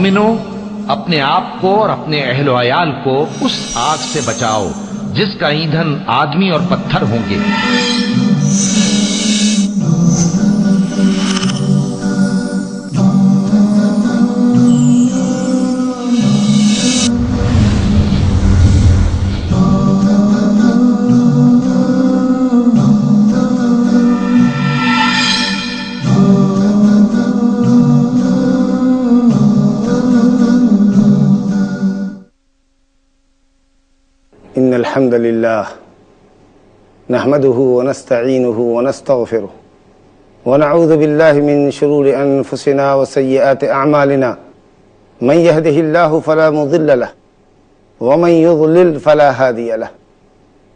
مومنو، اپنے آپ کو اور اپنے اہل و عیال کو اس آگ سے بچاؤ جس کا ایندھن آدمی اور پتھر ہوں گے۔ إن الحمد لله نحمده ونستعينه ونستغفره ونعوذ بالله من شرور أنفسنا وسيئات أعمالنا، من يهده الله فلا مضل له ومن يضلل فلا هادي له،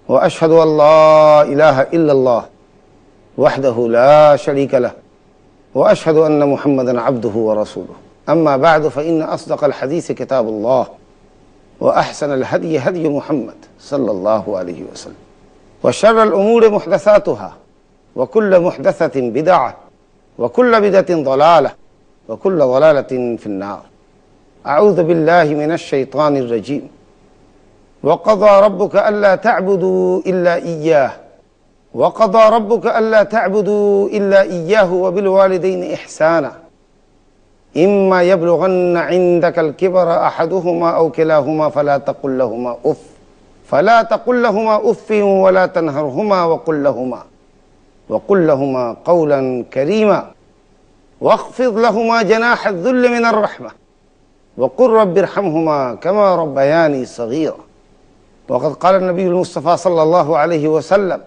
وأشهد أن لا إله إلا الله وحده لا شريك له، وأشهد أن محمدا عبده ورسوله. أما بعد فإن أصدق الحديث كتاب الله، وأحسن الهدي هدي محمد صلى الله عليه وسلم، وشر الأمور محدثاتها، وكل محدثة بدعة، وكل بدعة ضلالة، وكل ضلالة في النار. أعوذ بالله من الشيطان الرجيم. وقضى ربك ألا تعبدوا إلا إياه، وقضى ربك ألا تعبدوا إلا إياه وبالوالدين إحسانا، إما يبلغن عندك الكبر أحدهما أو كلاهما فلا تقل لهما أف ولا تنهرهما وقل لهما قولا كريما، واخفض لهما جناح الذل من الرحمة، وقل رب ارحمهما كما ربياني صغيرا. وقد قال النبي المصطفى صلى الله عليه وسلم: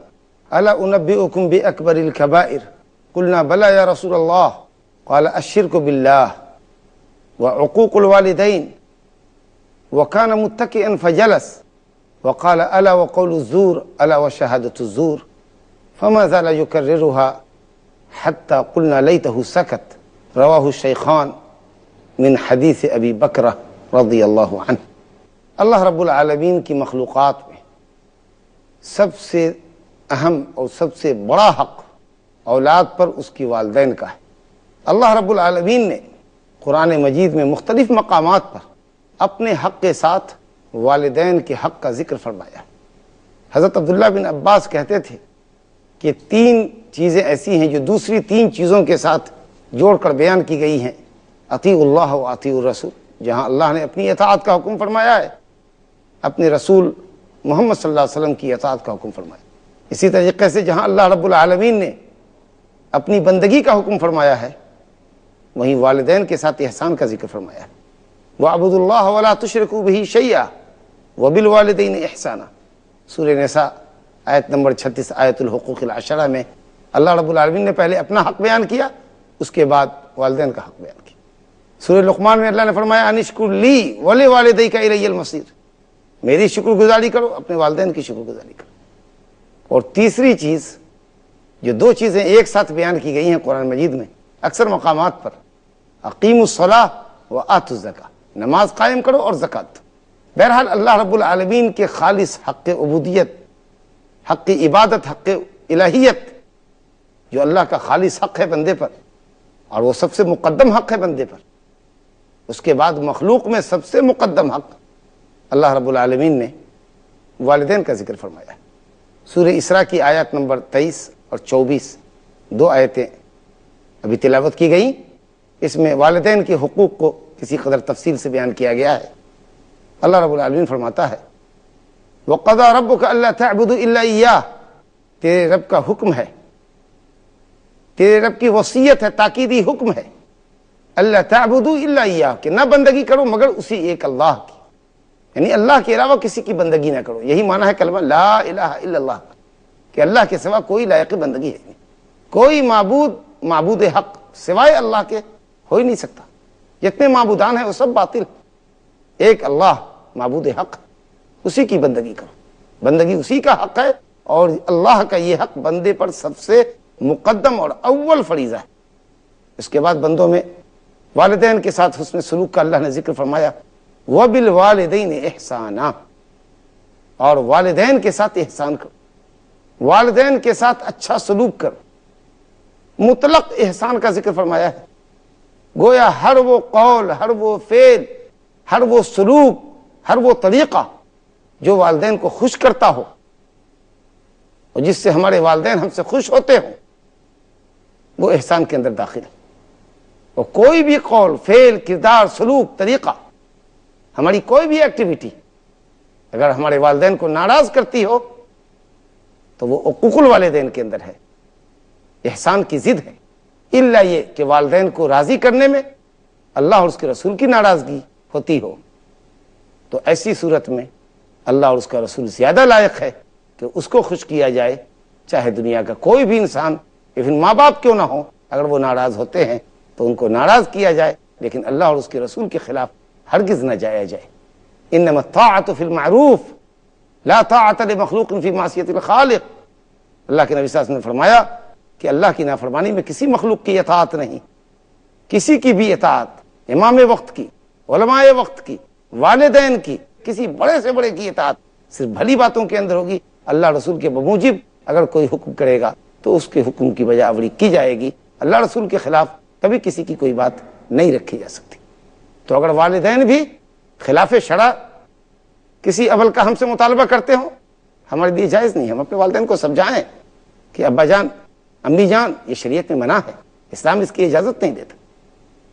ألا أنبئكم بأكبر الكبائر؟ قلنا بلى يا رسول الله، قال الشرك بالله وعقوق الوالدين. وكان متكئا فجلس وقال: ألا وقول الزور، ألا وشهادة الزور. فما زال يكررها حتى قلنا ليته سكت. رواه الشيخان من حديث أبي بكر رضی اللہ عنہ. اللہ رب العالمین کی مخلوقات میں سب سے اہم اور سب سے بڑا حق اولاد پر اس کی والدین کا ہے. اللہ رب العالمین نے قرآن مجید میں مختلف مقامات پر اپنے حق کے ساتھ والدین کے حق کا ذکر فرمایا. حضرت عبداللہ بن عباس کہتے تھے کہ 3 چیزیں ایسی ہیں جو دوسری 3 چیزوں کے ساتھ جوڑ کر بیان کی گئی ہیں: اطیع اللہ و اطیع الرسول، جہاں اللہ نے اپنی اطاعت کا حکم فرمایا ہے، اپنے رسول محمد صلی اللہ علیہ وسلم کی اطاعت کا حکم فرمایا. اسی طریقے سے جہاں اللہ رب العالمین نے اپنی بندگی کا حکم فرمایا ہے، وہیں والدین کے ساتھ احسان کا ذکر فرمایا ہے. وَاعْبُدُوا اللَّهَ وَلَا تُشْرِكُوا بِهِ شَيْئًا وَبِالْوَالِدَيْنِ إِحْسَانًا. سورہ نساء آیت نمبر 36 آیت الحقوق العشرہ میں اللہ رب العالمین نے پہلے اپنا حق بیان کیا، اس کے بعد والدین کا حق بیان کیا. سورہ لقمان میں اللہ نے فرمایا: ان اشکر لی ولوالدیک الی المصیر، میری شکر گزاری کرو، اپنے والدین کی شکر گزاری کرو. اور تیسری چیز، جو 2 چیزیں ایک ساتھ بیان کی گئی ہیں قرآن مجید میں اکثر مقامات پر: اقیموا الصلاۃ وآتوا الزکاۃ، نماز قائم کرو اور زکوٰۃ. بہرحال اللہ رب العالمین کے خالص حق عبودیت، حق عبادت، حق الہیت، جو اللہ کا خالص حق ہے بندے پر، اور وہ سب سے مقدم حق ہے بندے پر. اس کے بعد مخلوق میں سب سے مقدم حق اللہ رب العالمین نے والدین کا ذکر فرمایا ہے. سورہ اسراء کی آیات نمبر 23 اور 24 2 آیتیں ابھی تلاوت کی گئیں. اس میں والدین کے حقوق کو کسی قدر تفصیل سے بیان کیا گیا ہے. اللہ رب العالمین فرماتا ہے: وَقَضَى رَبُّكَ أَلَّا تَعْبُدُوا إِلَّا إِيَّاهُ، تیرے رب کا حکم ہے، تیرے رب کی وصیت ہے، تاکیدی حکم ہے، اللہ تعبدوا الا ایاہ، کہ نہ بندگی کرو مگر اسی ایک اللہ کی، یعنی اللہ کے علاوہ کسی کی بندگی نہ کرو. یہی معنی ہے کلمہ لا الہ الا اللہ، کہ اللہ کے سوا کوئی لائق بندگی ہے نہیں، کوئی معبود حق سوائے اللہ کے ہو ہی نہیں سکتا. جتنے معبودان ہیں وہ سب باطل، ایک اللہ معبود حق، اسی کی بندگی کرو. بندگی اسی کا حق ہے، اور اللہ کا یہ حق بندے پر سب سے مقدم اور اول فریضہ ہے. اس کے بعد بندوں میں والدین کے ساتھ حسن سلوک کا اللہ نے ذکر فرمایا: وَبِالْوَالِدَيْنِ إِحْسَانًا، اور والدین کے ساتھ احسان کرو، والدین کے ساتھ اچھا سلوک کرو. مطلق احسان کا ذکر فرمایا ہے. گویا ہر وہ قول، ہر وہ فعل، ہر وہ سلوک، ہر وہ طریقہ جو والدین کو خوش کرتا ہو اور جس سے ہمارے والدین ہم سے خوش ہوتے ہوں، وہ احسان کے اندر داخل ہے۔ اور کوئی بھی قول، فعل، کردار، سلوک، طریقہ، ہماری کوئی بھی ایکٹیویٹی اگر ہمارے والدین کو ناراض کرتی ہو تو وہ عقوق الوالدین کے اندر ہے، احسان کی ضد ہے، الا یہ کہ والدین کو راضی کرنے میں اللہ اور اس کے رسول کی ناراضگی ہوتی ہو، تو ایسی صورت میں اللہ اور اس کا رسول زیادہ لائق ہے کہ اس کو خوش کیا جائے، چاہے دنیا کا کوئی بھی انسان، ایون ماں باپ کیوں نہ ہو، اگر وہ ناراض ہوتے ہیں تو ان کو ناراض کیا جائے، لیکن اللہ اور اس کے رسول کے خلاف ہرگز نہ جایا جائے۔ انما الطاعۃ فی المعروف لا طاعۃ لمخلوق فی معصیۃ الخالق۔ اللہ کے نبی صلی اللہ علیہ وسلم نے فرمایا کہ اللہ کی نافرمانی میں کسی مخلوق کی اطاعت نہیں، کسی کی بھی اطاعت، امام وقت کی، علماء وقت کی، والدین کی، کسی بڑے سے بڑے کی اطاعت صرف بھلی باتوں کے اندر ہوگی۔ اللہ رسول کے بموجب اگر کوئی حکم کرے گا تو اس کے حکم کی بجا آوری کی جائے گی، اللہ رسول کے خلاف کبھی کسی کی کوئی بات نہیں رکھی جا سکتی۔ تو اگر والدین بھی خلاف شرع کسی عمل کا ہم سے مطالبہ کرتے ہوں، ہمارے لیے جائز نہیں، ہم اپنے والدین کو سمجھائیں کہ ابا جان، امی جان، یہ شریعت میں منع ہے، اسلام اس کی اجازت نہیں دیتا۔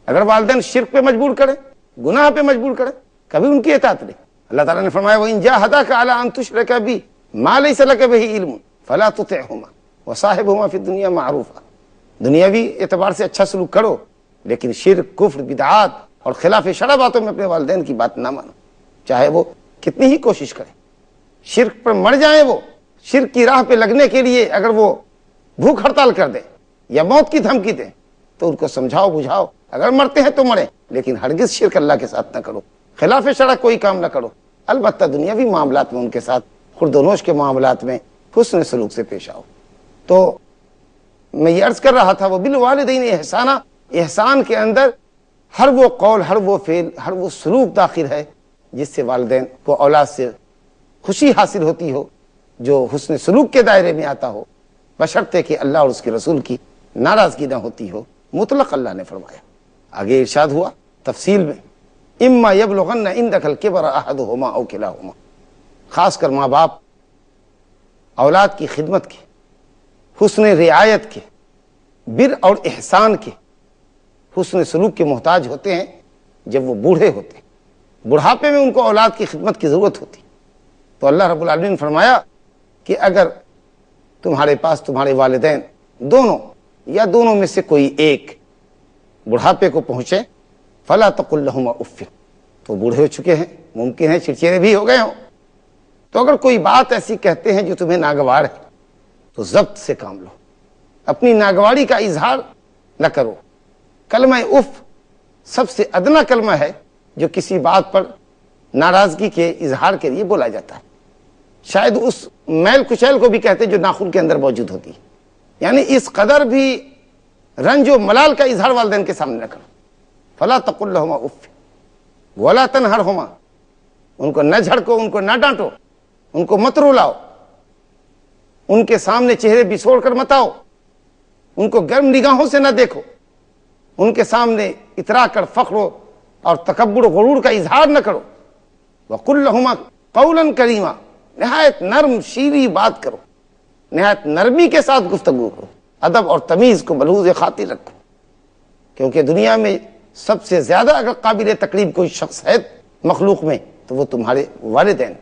اگر والدین شرک پہ مجبور کریں، گناہ پہ مجبور کریں، کبھی ان کی اطاعت نہیں۔ اللہ تعالیٰ نے فرمایا وَإِن جَاهَدَاكَ عَلَىٰ أَن تُشْرِكَ بِي مَا لَيْسَ لَكَ بِهِ عِلْمٌ فَلَا تُطِعْهُمَا وَصَاحِبْهُمَا فِي الدُّنْيَا مَعْرُوفًا۔ دنیاوی اعتبار سے اچھا سلوک کرو، لیکن شرک، کفر، بدعات اور خلاف شرع باتوں میں اپنے والدین کی بات نہ مانو، چاہے وہ کتنی ہی کوشش کریں، شرک پر مر جائیں، وہ شرک کی راہ پہ لگنے کے لیے اگر وہ بھوک ہڑتال کر دیں یا موت کی دھمکی دیں تو ان کو سمجھاؤ بجھاؤ، اگر مرتے ہیں تو مریں، لیکن ہرگز شرک اللہ کے ساتھ نہ کرو، خلاف شرع کوئی کام نہ کرو۔ البتہ دنیاوی معاملات میں ان کے ساتھ، خرد و نوش کے معاملات میں حسن سلوک سے پیش آؤ۔ تو میں یہ عرض کر رہا تھا وہ بالوالدین احسانہ، احسان کے اندر ہر وہ قول، ہر وہ فعل، ہر وہ سلوک داخل ہے جس سے والدین کو اولاد سے خوشی حاصل ہوتی ہو، جو حسن سلوک کے دائرے میں آتا ہو، بشرطے کہ اللہ اور اس کے رسول کی ناراضگی نہ ہوتی ہو، مطلق اللہ نے فرمایا۔ آگے ارشاد ہوا تفصیل میں اما یبلغن عندک الکبر احدہما او کلاہما، خاص کر ماں باپ اولاد کی خدمت کے، حسن رعایت کے، بر اور احسان کے، حسن سلوک کے محتاج ہوتے ہیں جب وہ بوڑھے ہوتے ہیں، بڑھاپے میں ان کو اولاد کی خدمت کی ضرورت ہوتی۔ تو اللہ رب العالمین نے فرمایا کہ اگر تمہارے پاس تمہارے والدین دونوں یا دونوں میں سے کوئی ایک بڑھاپے کو پہنچے، فلا تقل لهما اف، تو بوڑھے ہو چکے ہیں، ممکن ہے چڑچڑے بھی ہو گئے ہوں، تو اگر کوئی بات ایسی کہتے ہیں جو تمہیں ناگوار ہے تو ضبط سے کام لو، اپنی ناگواری کا اظہار نہ کرو۔ کلمہ اف سب سے ادنا کلمہ ہے جو کسی بات پر ناراضگی کے اظہار کے لیے بولا جاتا ہے، شاید اس میل کچیل کو بھی کہتے جو ناخن کے اندر موجود ہوتی ہے، یعنی اس قدر بھی رنج و ملال کا اظہار والدین کے سامنے نہ کرو۔ فلا تقل لهما اف ولا تنهرهما، ان کو نہ جھڑکو، ان کو نہ ڈانٹو، ان کو مت رلاؤ، ان کے سامنے چہرے بسوڑ کر مت آؤ، ان کو گرم نگاہوں سے نہ دیکھو، ان کے سامنے اترا کر فخر اور تکبر و غرور کا اظہار نہ کرو۔ وقل لهما قولا کریما، نہایت نرم شیریں بات کرو، نہایت نرمی کے ساتھ گفتگو کرو، ادب اور تمیز کو ملحوظ خاطر رکھو، کیونکہ دنیا میں سب سے زیادہ اگر قابل تقریب کوئی شخص ہے مخلوق میں تو وہ تمہارے والدین۔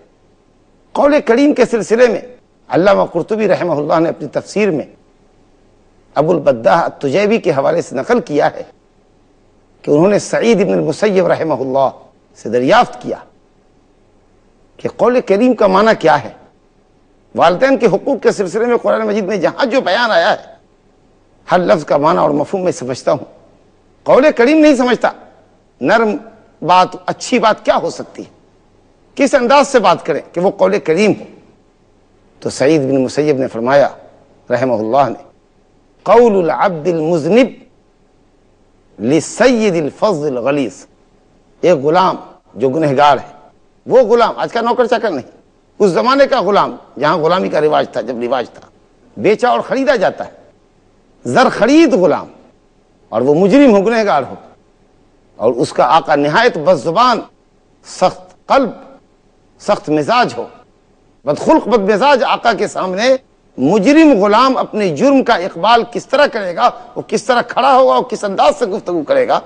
قول کریم کے سلسلے میں علامہ قرطبی رحمہ اللہ نے اپنی تفسیر میں ابو البداح التجیبی کے حوالے سے نقل کیا ہے کہ انہوں نے سعید بن المسیب رحمہ اللہ سے دریافت کیا کہ قول کریم کا معنی کیا ہے۔ والدین کے حقوق کے سلسلے میں قرآن مجید میں جہاں جو بیان آیا ہے ہر لفظ کا معنی اور مفہوم میں سمجھتا ہوں، قول کریم نہیں سمجھتا۔ نرم بات، اچھی بات کیا ہو سکتی ہے، کس انداز سے بات کریں کہ وہ قول کریم ہو؟ تو سعید بن مسیب نے فرمایا رحمہ اللہ نے قول العبد المذنب لسید الفظ الغلیظ، ایک غلام جو گنہگار ہے، وہ غلام آج کا نوکر چاکر نہیں، اس زمانے کا غلام جہاں غلامی کا رواج تھا، جب رواج تھا بیچا اور خریدا جاتا ہے، زر خرید غلام، اور وہ مجرم ہو، گنہگار ہو، اور اس کا آقا نہایت بد زبان، سخت قلب، سخت مزاج ہو، بدخلق بد مزاج آقا کے سامنے مجرم غلام اپنے جرم کا اقبال کس طرح کرے گا، وہ کس طرح کھڑا ہوگا، وہ کس انداز سے گفتگو کرے گا،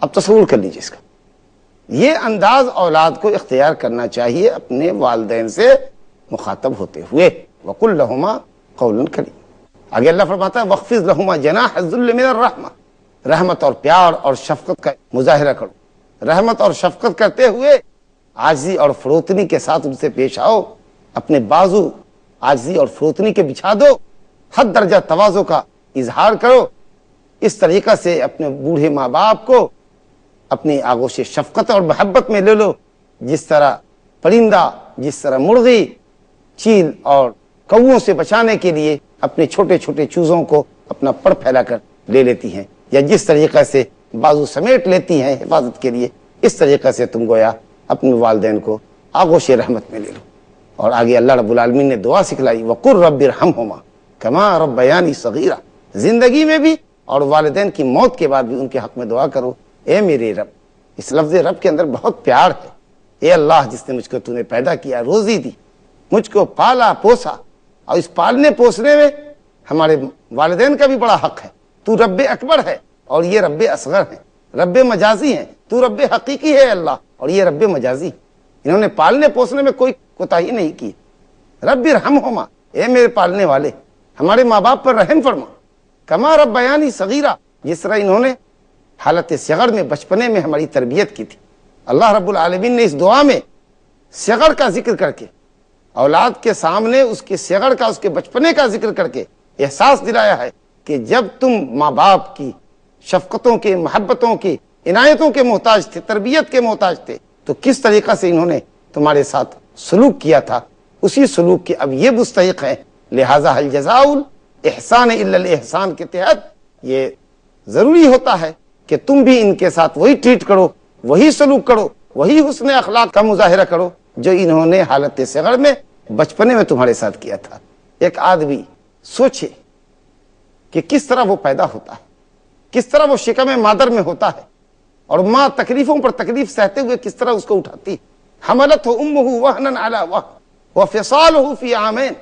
اب تصور کر لیجیے اس کا۔ یہ انداز اولاد کو اختیار کرنا چاہیے اپنے والدین سے مخاطب ہوتے ہوئے۔ وَقُلْ لَهُمَا قَوْلًا كَرِيمًا۔ آگے اللہ فرماتا ہے وَاخْفِضْ لَهُمَا جَنَاحَ الذُّلِّ مِنَ الرَّحْمَةِ، رحمت اور پیار اور شفقت کا مظاہرہ کرو، رحمت اور شفقت کرتے ہوئے عاجزی اور فروتنی کے ساتھ ان سے پیش آؤ، اپنے بازو عاجزی اور فروتنی کے بچھا دو، حد درجہ تواضع کا اظہار کرو۔ اس طریقہ سے اپنے بوڑھے ماں باپ کو اپنی آغوش شفقت اور محبت میں لے لو، جس طرح پرندہ، جس طرح مرغی چیل اور کووں سے بچانے کے لیے اپنے چھوٹے چھوٹے چوزوں کو اپنا پر پھیلا کر لے لیتی ہیں، یا جس طریقے سے بازو سمیٹ لیتی ہیں حفاظت کے لیے، اس طریقے سے تم گویا اپنے والدین کو آغوش رحمت میں لے لو۔ اور آگے اللہ رب العالمین نے دعا سکھلائی وَقُلْ رَبِّ ارْحَمْهُمَا كَمَا رَبَّيَانِي صَغِيرًا، زندگی میں بھی اور والدین کی موت کے بعد بھی ان کے حق میں دعا کرو، اے میرے رب۔ اس لفظ رب کے اندر بہت پیار ہے۔ اے اللہ جس نے مجھ کو تو نے پیدا کیا، روزی دی، مجھ کو پالا پوسا، اور اس پالنے پوسنے میں ہمارے والدین کا بھی بڑا حق ہے۔ تو رب اکبر ہے اور یہ رب اصغر ہے، رب مجازی ہے، تو رب حقیقی ہے اللہ اور یہ رب مجازی۔ انہوں نے پالنے پوسنے میں کوئی کوتاہی نہیں کی۔ رب ارحمہما، اے میرے پالنے والے ہمارے ماں باپ پر رحم فرما، کما ربیانی صغیرہ، جس طرح انہوں نے حالت صغر میں بچپنے میں ہماری تربیت کی تھی۔ اللہ رب العالمین نے اس دعا میں صغر کا ذکر کر کے، اولاد کے سامنے اس کے صغر کا، اس کے بچپنے کا ذکر کر کے احساس دلایا ہے کہ جب تم ماں باپ کی شفقتوں کے، محبتوں کے، عنایتوں کے محتاج تھے، تربیت کے محتاج تھے، تو کس طریقہ سے انہوں نے تمہارے ساتھ سلوک کیا تھا، اسی سلوک کے اب یہ مستحق ہیں۔ لہذا حل جزاء الاحسان الا الاحسان کے تحت یہ ضروری ہوتا ہے کہ تم بھی ان کے ساتھ وہی ٹریٹ کرو، وہی سلوک کرو، وہی حسن اخلاق کا مظاہرہ کرو جو انہوں نے حالت صغر میں، بچپنے میں تمہارے ساتھ کیا تھا۔ ایک آدمی سوچے کہ کس طرح وہ پیدا ہوتا ہے، کس طرح وہ شکم مادر میں ہوتا ہے، اور ماں تکلیفوں پر تکلیف سہتے ہوئے کس طرح اس کو اٹھاتی ہے۔ حملتہ امہ وہنا علی وہن وفصالہ فی عامین،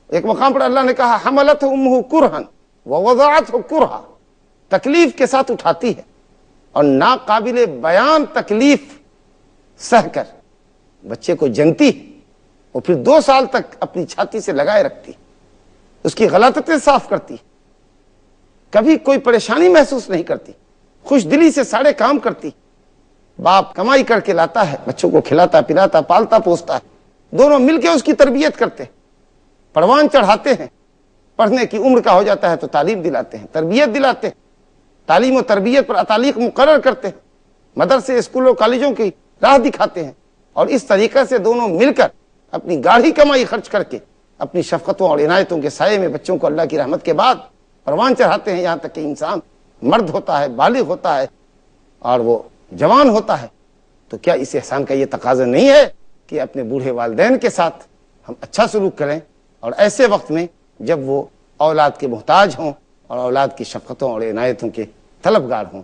ایک مقام پر اللہ نے کہا حملتہ امہ کرہا ووضعتہ کرہا، تکلیف کے ساتھ اٹھاتی ہے، اور ناقابل بیان تکلیف سہ کر بچے کو جنتی ہے، اور پھر 2 سال تک اپنی چھاتی سے لگائے رکھتی، اس کی غلطتیں صاف کرتی، کبھی کوئی پریشانی محسوس نہیں کرتی، خوش دلی سے سارے کام کرتی۔ باپ کمائی کر کے لاتا ہے، بچوں کو کھلاتا پلاتا پالتا پوستا ہے، دونوں مل کے اس کی تربیت کرتے، پروان چڑھاتے ہیں، پڑھنے کی عمر کا ہو جاتا ہے تو تعلیم دلاتے ہیں، تربیت دلاتے ہیں، تعلیم و تربیت پر اتالیق مقرر کرتے ہیں، مدرسے اسکولوں کالجوں کی راہ دکھاتے ہیں، اور اس طریقے سے دونوں مل کر اپنی گاڑھی کمائی خرچ کر کے اپنی شفقتوں اور عنایتوں کے سائے میں بچوں کو اللہ کی رحمت کے بعد پروان چڑھاتے ہیں، یہاں تک کہ انسان مرد ہوتا ہے، بالغ ہوتا ہے اور وہ جوان ہوتا ہے۔ تو کیا اس احسان کا یہ تقاضا نہیں ہے کہ اپنے بوڑھے والدین کے ساتھ ہم اچھا سلوک کریں، اور ایسے وقت میں جب وہ اولاد کے محتاج ہوں اور اولاد کی شفقتوں اور عنایتوں کے طلبگار ہوں۔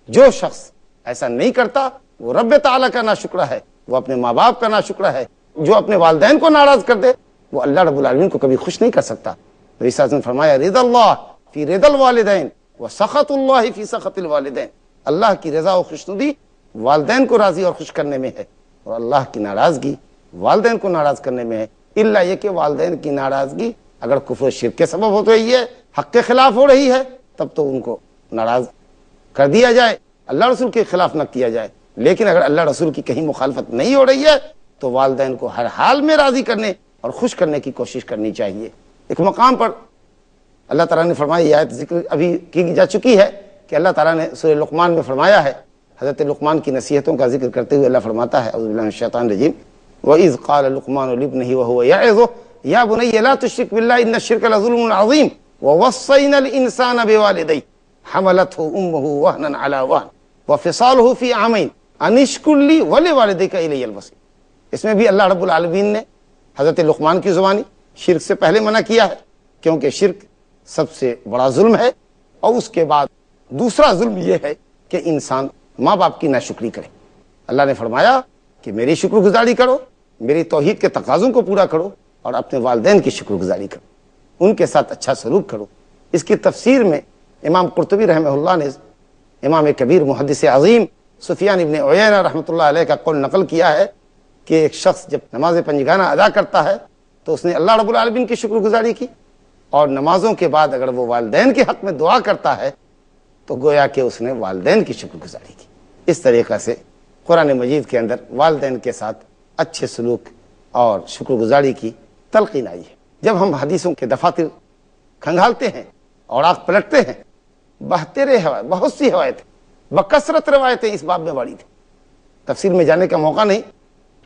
جو شخص ایسا نہیں کرتا وہ رب تعالیٰ کا ناشکرہ ہے، وہ اپنے ماں باپ کا ناشکرہ ہے۔ جو اپنے والدین کو ناراض کر دے وہ اللہ رب العالمین کو کبھی خوش نہیں کر سکتا۔ نبی صلی اللہ علیہ وسلم نے فرمایا رضا اللہ فی رضا الوالدین وسخط اللہ فی سخط الوالدین، اللہ کی رضا و خوشنودی والدین کو راضی اور خوش کرنے میں ہے، اور اللہ کی ناراضگی والدین کو ناراض کرنے میں ہے، الا یہ کہ والدین کی ناراضگی اگر کفر و شرک کے سبب ہو رہی ہے، حق کے خلاف ہو رہی ہے، تب تو ان کو ناراض کر دیا جائے، اللہ رسول کے خلاف نہ کیا جائے۔ لیکن اگر اللہ رسول کی کہیں مخالفت نہیں ہو رہی ہے تو والدین کو ہر حال میں راضی کرنے اور خوش کرنے کی کوشش کرنی چاہیے۔ ایک مقام پر اللہ تعالیٰ نے فرمایا، یہ آیت ذکر ابھی کی جا چکی ہے کہ اللہ تعالیٰ نے سورہ لقمان میں فرمایا ہے، حضرت لقمان کی نصیحتوں کا ذکر کرتے ہوئے اللہ فرماتا ہے اعوذ باللہ من الشیطان الرجیم وَإِذْ قَالَ لُقْمَانُ لِابْنِهِ وَهُوَ يَعِظُهُ يَا بُنَيَّ لَا تُشْرِكْ بِاللَّهِ إِنَّ الشِّرْكَ لَظُلْمٌ عَظِيمٌ وَوَصَّيْنَا الْإِنسَانَ بِوَالِدَيْهِ حَمَلَتْهُ أُمُّهُ وَهْنًا عَلَى وَهْنٍ وَفِصَالُهُ فِي عَامَيْنِ أَنِ اشْكُرْ لِي وَلِوَالِدَيْكَ إِلَيَّ الْمَصِيرُ۔ اس میں بھی اللہ رب العالمین نے حضرت لقمان کی زبانی شرک سے پہلے منع کیا ہے، کیونکہ شرک سب سے بڑا ظلم ہے، اور اس کے بعد دوسرا ظلم یہ ہے کہ انسان ماں باپ کی ناشکری کرے۔ اللہ نے فرمایا کہ میری شکر گزاری کرو، میری توحید کے تقاضوں کو پورا کرو اور اپنے والدین کی شکر گزاری کرو، ان کے ساتھ اچھا سلوک کرو۔ اس کی تفسیر میں امام قرطبی رحمہ اللہ نے امام کبیر محدث عظیم سفیان ابن عیینہ رحمۃ اللہ علیہ کا قول نقل کیا ہے کہ ایک شخص جب نماز پنجگانہ ادا کرتا ہے تو اس نے اللہ رب العالمین کی شکر گزاری کی، اور نمازوں کے بعد اگر وہ والدین کے حق میں دعا کرتا ہے تو گویا کہ اس نے والدین کی شکر گزاری کی۔ اس طریقہ سے قرآن مجید کے اندر والدین کے ساتھ اچھے سلوک اور شکر گزاری کی تلقین آئی ہے۔ جب ہم حدیثوں کے دفاتر کھنگالتے ہیں اور آنکھ پلٹتے ہیں، بہت سی روایتیں، بکثرت روایتیں اس باب میں بڑی تھی۔ تفصیل میں جانے کا موقع نہیں،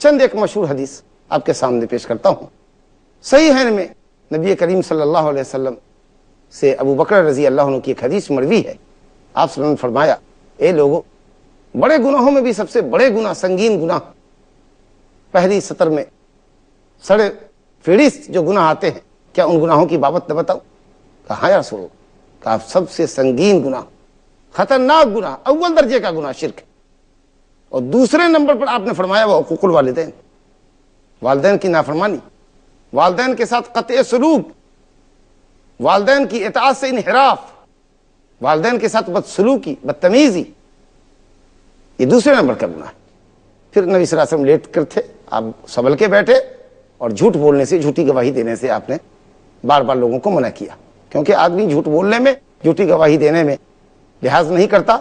چند ایک مشہور حدیث آپ کے سامنے پیش کرتا ہوں۔ صحیحین میں نبی کریم صلی اللہ علیہ وسلم سے ابو بکر رضی اللہ عنہ کی ایک حدیث مروی ہے۔ آپ صلی اللہ علیہ وسلم نے فرمایا، اے لوگوں، بڑے گناہوں میں بھی سب سے بڑے گناہ، سنگین گناہ، پہلی سطر میں سڑے فہرست جو گناہ آتے ہیں، کیا ان گناہوں کی بابت نہ بتاؤں؟ کہا ہاں یا رسول اللہ۔ کہا سب سے سنگین گناہ، خطرناک گناہ، اول درجے کا گناہ شرک ہے، اور دوسرے نمبر پر آپ نے فرمایا وہ حقوق الوالدین، والدین کی نافرمانی، والدین کے ساتھ قطع سلوک، والدین کی اطاعت سے انحراف، والدین کے ساتھ بدسلوکی، بدتمیزی، یہ دوسرے نمبر کا گناہ ہے۔ پھر نبی صلی اللہ علیہ وسلم لیٹ کر تھے، آپ سنبھل کے بیٹھے، اور جھوٹ بولنے سے، جھوٹی گواہی دینے سے آپ نے بار بار لوگوں کو منع کیا، کیونکہ آدمی جھوٹ بولنے میں، جھوٹی گواہی دینے میں لحاظ نہیں کرتا،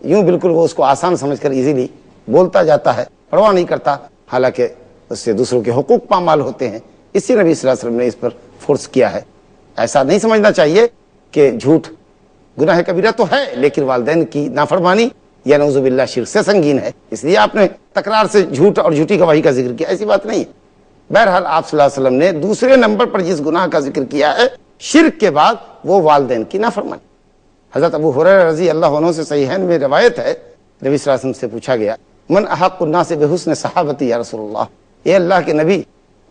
یوں بالکل وہ اس کو آسان سمجھ کر ایزیلی بولتا جاتا ہے، پرواہ نہیں کرتا، حالانکہ اس سے دوسروں کے حقوق پامال ہوتے ہیں۔ اسی نبی صلی اللہ علیہ وسلم نے اس پر فورس کیا ہے۔ ایسا نہیں سمجھنا چاہیے کہ جھوٹ گناہ کبیرہ تو ہے، لیکن والدین کی نافرمانی یا نعوذ باللہ شرک سے سنگین ہے، اس لیے آپ نے تکرار سے جھوٹ اور جھوٹی گواہی کا ذکر کیا، ایسی بات نہیں ہے۔ بہرحال آپ صلی اللہ علیہ وسلم نے دوسرے نمبر پر جس گناہ کا ذکر کیا ہے شرک کے بعد، وہ والدین کی نافرمانی۔ حضرت ابو ہریرہ رضی اللہ عنہ سے صحیحین میں روایت ہے، نبی صلی اللہ علیہ وسلم سے پوچھا گیا، من احق الناس بحسن صحابتی یا رسول اللہ، اے اللہ کے نبی،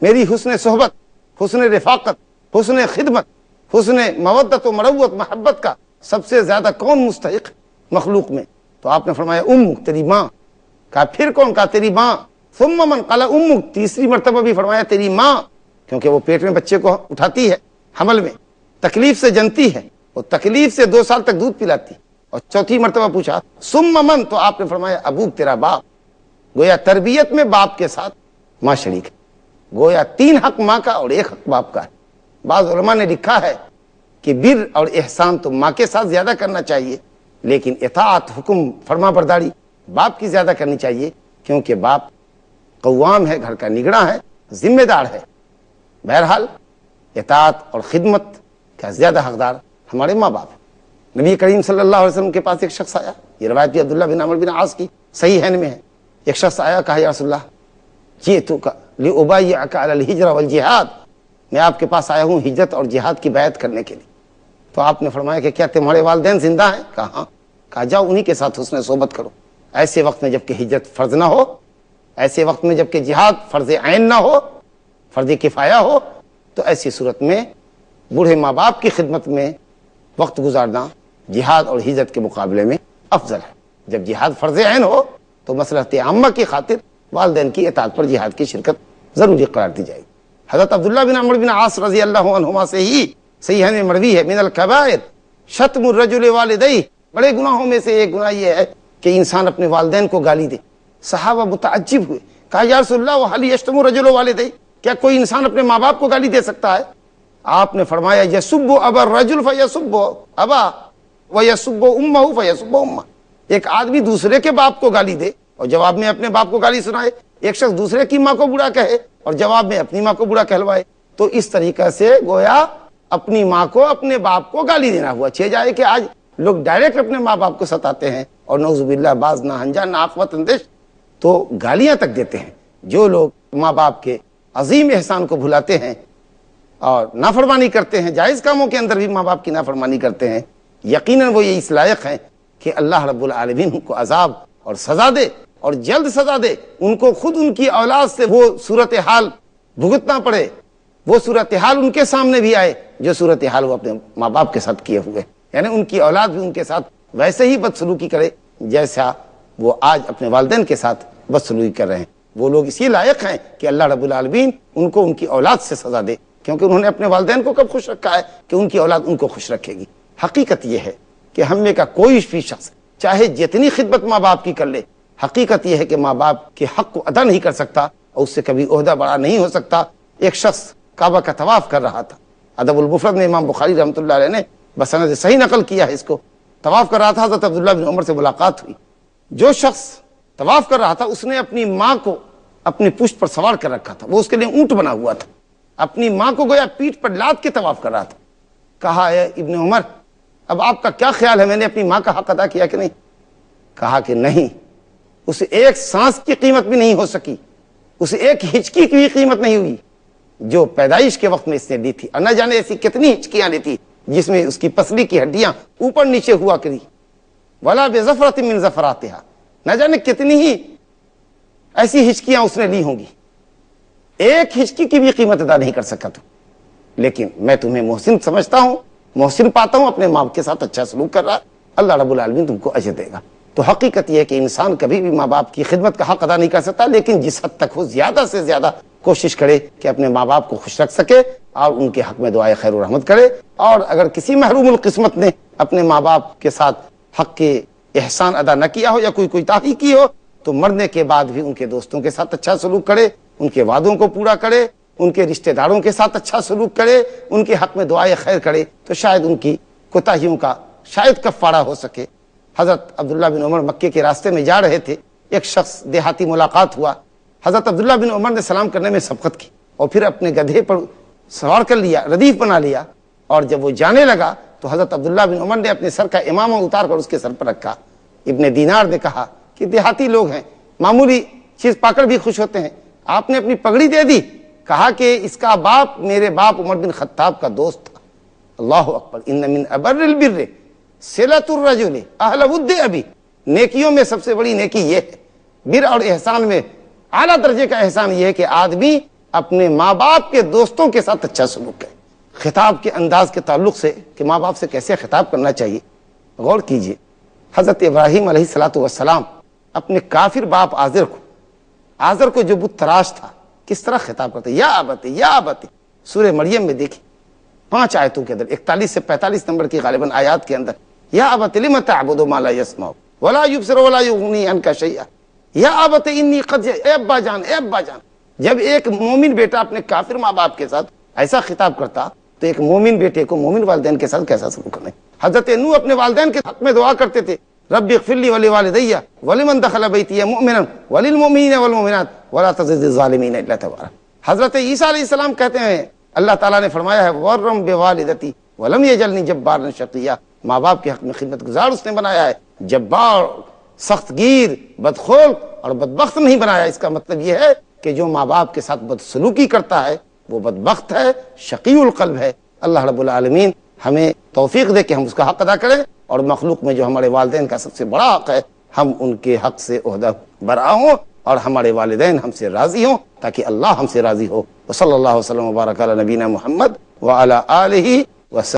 میری حسن صحبت، حسن رفاقت، حسن خدمت، حسن مودت و مروت، محبت کا سب سے زیادہ کون مستحق مخلوق میں؟ تو آپ نے فرمایا امک، تیری ماں۔ کہا پھر کون؟ کہا تیری ماں۔ ثم من؟ قال امک، تیسری مرتبہ بھی فرمایا تیری ماں، کیونکہ وہ پیٹ میں بچے کو اٹھاتی ہے، حمل میں تکلیف سے جنتی ہے، وہ تکلیف سے 2 سال تک دودھ پلاتی، اور چوتھی مرتبہ پوچھا ثم من؟ تو آپ نے فرمایا ابوک، تیرا باپ۔ گویا تربیت میں باپ کے ساتھ ماں شریک ہے، گویا 3 حق ماں کا اور 1 حق باپ کا ہے۔ بعض علماء نے لکھا ہے کہ بر اور احسان تو ماں کے ساتھ زیادہ کرنا چاہیے، لیکن اطاعت، حکم فرما برداری باپ کی زیادہ کرنی چاہیے، کیونکہ باپ قوام ہے، گھر کا نگراں ہے، ذمہ دار ہے۔ بہرحال اطاعت اور خدمت کا زیادہ حقدار ہمارے ماں باپ ہیں۔ نبی کریم صلی اللہ علیہ وسلم کے پاس ایک شخص آیا، یہ روایت بھی عبداللہ بن عمرو بن عاص کی صحیحین میں ہے۔ ایک شخص آیا، کہا یا رسول اللہ جئتک لأبایعک علی الہجرۃ والجہاد، میں آپ کے پاس آیا ہوں ہجرت اور جہاد کی بیعت کرنے کے لیے۔ تو آپ نے فرمایا کہ کیا تمہارے والدین زندہ ہیں؟ کہا ہاں۔ کہا جاؤ انہی کے ساتھ حسن صحبت کرو، ایسے وقت میں جب کہ ہجرت فرض نہ ہو، ایسے وقت میں جب کہ جہاد فرض عین نہ ہو، فرض کفایہ ہو، تو ایسی صورت میں بوڑھے ماں باپ کی خدمت میں وقت گزارنا جہاد اور ہجرت کے مقابلے میں افضل ہے۔ جب جہاد فرض عین ہو تو مصلحت عامہ کی خاطر والدین کی اطاعت پر جہاد کی شرکت ضروری قرار دی جائے گی۔ حضرت عبداللہ بن عمرو بن عاص رضی اللہ عنہما سے ہی صحیحین میں مروی ہے، من الکبائر شتم الرجل والدیہ، بڑے گناہوں میں سے ایک گناہ یہ ہے کہ انسان اپنے والدین کو گالی دے۔ صحابہ متعجب ہوئے، کہا یا رسول اللہ وہل یشتم الرجل والدیہ، کیا کوئی انسان اپنے ماں باپ کو گالی دے سکتا ہے؟ آپ نے فرمایا یسب ابا الرجل فیسب ابا ویسب امہ فیسب امہ، ایک آدمی دوسرے کے باپ کو گالی دے اور جواب میں اپنے باپ کو گالی سنائے، ایک شخص دوسرے کی ماں کو برا کہے اور جواب میں اپنی ماں کو برا کہلوائے، تو اس طریقہ سے گویا اپنی ماں کو اپنے باپ کو گالی دینا ہوا۔ چھ جائے کہ آج لوگ ڈائریکٹ اپنے ماں باپ کو ستاتے ہیں، اور نعوذ باللہ بعض نہ انجان نہ عاقبت اندیش تو گالیاں تک دیتے ہیں۔ جو لوگ ماں باپ کے عظیم احسان کو بھلاتے ہیں اور نافرمانی کرتے ہیں، جائز کاموں کے اندر بھی ماں باپ کی نافرمانی کرتے ہیں، یقیناً وہ یہ اس لائق ہیں کہ اللہ رب العالمین ان کو عذاب اور سزا دے، اور جلد سزا دے، ان کو خود ان کی اولاد سے وہ صورتحال بھگتنا پڑے، وہ صورتحال ان کے سامنے بھی آئے جو صورتحال وہ اپنے ماں باپ کے ساتھ کیے ہوئے، یعنی ان کی اولاد بھی ان کے ساتھ ویسے ہی بدسلوکی کرے جیسا وہ آج اپنے والدین کے ساتھ بدسلوکی کر رہے ہیں۔ وہ لوگ اسی لائق ہیں کہ اللہ رب العالمین ان کو ان کی اولاد سے سزا دے، کیونکہ انہوں نے اپنے والدین کو کب خوش رکھا ہے کہ ان کی اولاد ان کو خوش رکھے گی۔ حقیقت یہ ہے کہ ہم میں کا کوئی بھی شخص چاہے جتنی خدمت ماں باپ کی کر لے، حقیقت یہ ہے کہ ماں باپ کے حق کو ادا نہیں کر سکتا اور اس سے کبھی عہدہ بڑا نہیں ہو سکتا۔ ایک شخص کعبہ کا طواف کر رہا تھا، ادب المفرد میں امام بخاری رحمۃ اللہ علیہ نے بسند صحیح نقل کیا ہے اس کو۔ طواف کر رہا تھا، حضرت عبداللہ بن عمر سے ملاقات ہوئی۔ جو شخص طواف کر رہا تھا اس نے اپنی ماں کو اپنی پشت پر سوار کر رکھا تھا، وہ اس کے لیے اونٹ بنا ہوا تھا، اپنی ماں کو گویا پیٹھ پر لاد کے طواف کر رہا تھا۔ کہا اے ابن عمر، اب آپ کا کیا خیال ہے، میں نے اپنی ماں کا حق ادا کیا کہ نہیں؟ کہا کہ نہیں، اسے ایک سانس کی قیمت بھی نہیں ہو سکی، اسے ایک ہچکی کی بھی قیمت نہیں ہوئی جو پیدائش کے وقت میں اس نے دی تھی، اور نہ جانے ایسی کتنی ہچکیاں لی تھی جس میں اس کی پسلی کی ہڈیاں اوپر نیچے ہوا کری، ولا بظفرۃ من ظفراتها، نہ جانے کتنی ہی ایسی ہچکیاں اس نے لی ہوں گی، ایک ہچکی کی بھی قیمت ادا نہیں کر سکا تو، لیکن میں تمہیں محسن سمجھتا ہوں، محسن پاتا ہوں، اپنے ماں کے ساتھ اچھا سلوک کر رہا، اللہ رب العالمین تم کو اجر دے گا۔ تو حقیقت یہ ہے کہ انسان کبھی بھی ماں باپ کی خدمت کا حق ادا نہیں کر سکتا، لیکن جس حد تک وہ زیادہ سے زیادہ کوشش کرے کہ اپنے ماں باپ کو خوش رکھ سکے اور ان کے حق میں دعائے خیر و رحمت کرے، اور اگر کسی محروم القسمت نے اپنے ماں باپ کے ساتھ حق کے احسان ادا نہ کیا ہو یا کوئی کوتاہی کی ہو تو مرنے کے بعد بھی ان کے دوستوں کے ساتھ اچھا سلوک کرے، ان کے وعدوں کو پورا کرے، ان کے رشتہ داروں کے ساتھ اچھا سلوک کرے، ان کے حق میں دعائے خیر کرے، تو شاید ان کی کوتاہیوں کا شاید کفارہ ہو سکے۔ حضرت عبداللہ بن عمر مکے کے راستے میں جا رہے تھے، ایک شخص دیہاتی ملاقات ہوا، حضرت عبداللہ بن عمر نے سلام کرنے میں سبقت کی اور پھر اپنے گدھے پر سوار کر لیا، ردیف بنا لیا، اور جب وہ جانے لگا تو حضرت عبداللہ بن عمر نے اپنے سر کا امامہ اتار کر اس کے سر پر رکھا۔ ابن دینار نے کہا کہ دیہاتی لوگ ہیں، معمولی چیز پا کر بھی خوش ہوتے ہیں، آپ نے اپنی پگڑی دے دی؟ کہا کہ اس کا باپ میرے باپ عمر بن خطاب کا دوست تھا۔ اللہ اکبر، ان من ابر البر صلۃ الرجل اہل ود ابی، نیکیوں میں سب سے بڑی نیکی یہ ہے، بر اور احسان میں اعلیٰ درجے کا احسان یہ ہے کہ آدمی اپنے ماں باپ کے دوستوں کے ساتھ اچھا سلوک کرے۔ خطاب کے انداز کے تعلق سے کہ ماں باپ سے کیسے خطاب کرنا چاہیے، غور کیجئے۔ حضرت ابراہیم علیہ الصلوۃ والسلام اپنے کافر باپ آزر کو جو بت تراش تھا کس طرح خطاب کرتے، یا ابت یا ابت۔ سورہ مریم میں دیکھیں 5 آیتوں کے اندر 41 سے 45 نمبر کی غالباً آیات کے اندر، یا ابت لم تعبد ما لا يسمع ولا يبصر ولا يغني عنك شيئا یا ابت انی قد، اے ابا جان، اے ابا جان۔ جب ایک مومن بیٹا اپنے کافر ماں باپ کے ساتھ ایسا خطاب کرتا تو ایک مومن بیٹے کو مومن والدین کے ساتھ کیسا سلوک کرنا ہے۔ حضرت نوح اپنے والدین کے حق میں دعا کرتے تھے، رب اغفر لی ولوالدی ولمن دخل بیتی مؤمنا وللمؤمنین والمؤمنات ولا تزد الظالمین الا تبارا۔ حضرت عیسیٰ علیہ السلام کہتے ہیں اللہ تعالیٰ نے فرمایا ہے ورم بوالدتی ولم یجلنی جبارا شقیا، ماں باپ کے حق میں خدمت گزار اس نے بنایا ہے، جبار، سخت گیر، بدخلق اور بدبخت نہیں بنایا۔ اس کا مطلب یہ ہے کہ جو ماں باپ کے ساتھ بدسلوکی کرتا ہے وہ بدبخت ہے، شقی القلب ہے۔ اللہ رب العالمین ہمیں توفیق دے کہ ہم اس کا حق ادا کریں، اور مخلوق میں جو ہمارے والدین کا سب سے بڑا حق ہے ہم ان کے حق سے عہدہ برآ ہوں اور ہمارے والدین ہم سے راضی ہوں تاکہ اللہ ہم سے راضی ہو۔ وصلی اللہ وسلم وبارک علی نبینا محمد وعلی آلہ وسلم۔